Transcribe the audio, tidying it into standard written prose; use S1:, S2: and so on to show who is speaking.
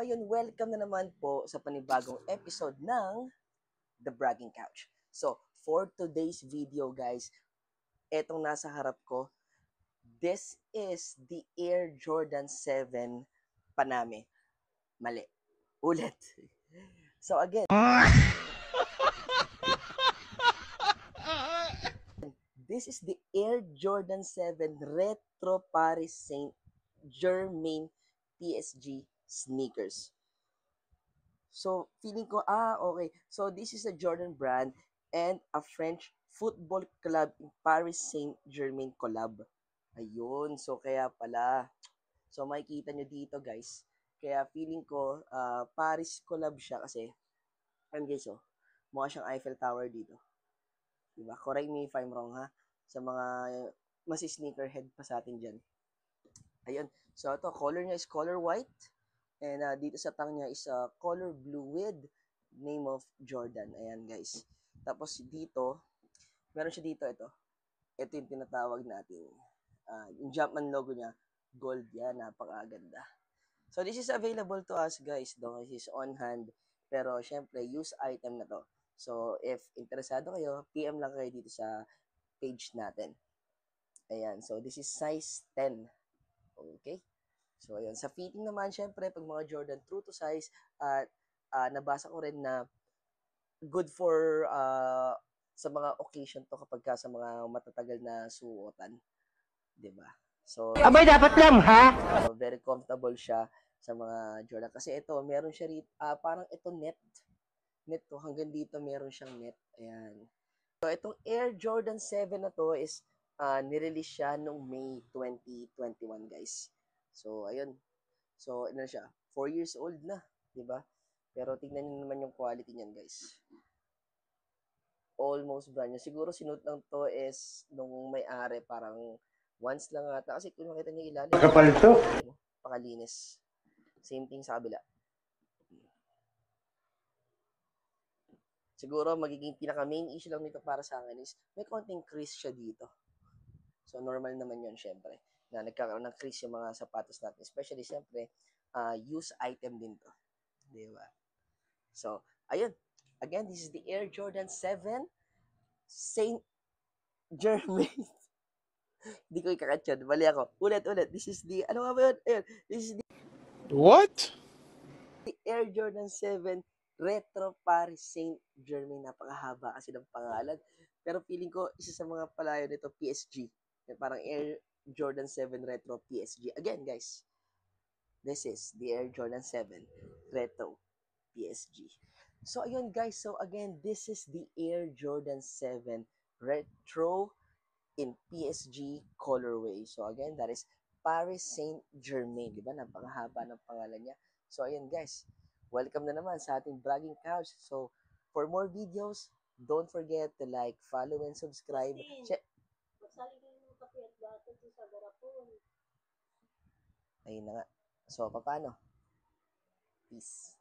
S1: ayun, welcome na naman po sa panibagong episode ng The Bragging Couch. So, for today's video guys, etong nasa harap ko, this is the Air Jordan 7 Paname. Mali. Ulit. So again, this is the Air Jordan 7 Retro Paris Saint-Germain PSG sneakers. So, feeling ko, okay. So, this is a Jordan brand and a French football club in Paris Saint-Germain collab. Ayun. So, kaya pala. So, makikita nyo dito, guys. Kaya feeling ko, Paris collab siya kasi, and guys, mukha siyang Eiffel Tower dito. Diba? Correct me if I'm wrong, ha? Sa mga masi-sneakerhead pa sa atin dyan. Ayun. So, ito, color niya is color white. And dito sa tang niya is color blue with name of Jordan. Ayan, guys. Tapos dito, meron siya dito, ito. Ito yung tinatawag natin. Yung Jumpman logo niya, gold yan. Napakaganda. So, this is available to us, guys. This is on hand. Pero, syempre, use item na to. So, if interesado kayo, PM lang kayo dito sa page natin. Ayan. So, this is size 10. Okay? So, ayun. Sa fitting naman, syempre, pag mga Jordan, true to size, at nabasa ko rin na good for sa mga occasion to kapag sa mga matatagal na suotan. Diba? So,
S2: abay, dapat lang, ha?
S1: So, very comfortable siya sa mga Jordan. Kasi ito, meron siya rito, parang ito net. Net to, hanggang dito meron siyang net. Ayan. So, itong Air Jordan 7 na to is nirelease siya noong May 2021, guys. So, ayun. So, ano siya? 4 years old na, di ba? Pero tingnan niyo naman yung quality niyan, guys. Almost brand new. Siguro sinuot lang to is nung may-ari, parang once lang ata. Kasi kung makita niyo ilalim,
S2: Kapal to.
S1: pakalinis. Same thing sa kabila. Siguro magiging pinaka main issue lang nito para sa akin is may konting crease siya dito. So, normal naman yun, syempre, na nagkakaroon ng crease yung mga sapatos natin. Especially, syempre, use item din to. Di ba? So, ayun. Again, this is the Air Jordan 7 Saint Germain. Hindi ko ikakatsyad. Mali ako. Ulit. This is the, ano nga ba yun? Ayun. This is the
S2: What?
S1: Air Jordan 7 Retro Paris Saint-Germain. Napakahaba kasi ng pangalan. Pero feeling ko, isa sa mga palayo nito, PSG. Parang Air Jordan 7 Retro PSG. Again, guys, this is the Air Jordan 7 Retro PSG. So, ayun, guys. So, again, this is the Air Jordan 7 Retro in PSG colorway. So, again, that is Paris Saint-Germain. Diba? Napakahaba ng pangalan niya. So, ayun, guys. Welcome na naman sa ating bragging couch. So, for more videos, don't forget to like, follow, and subscribe. Ayun na nga. So, paano? Peace.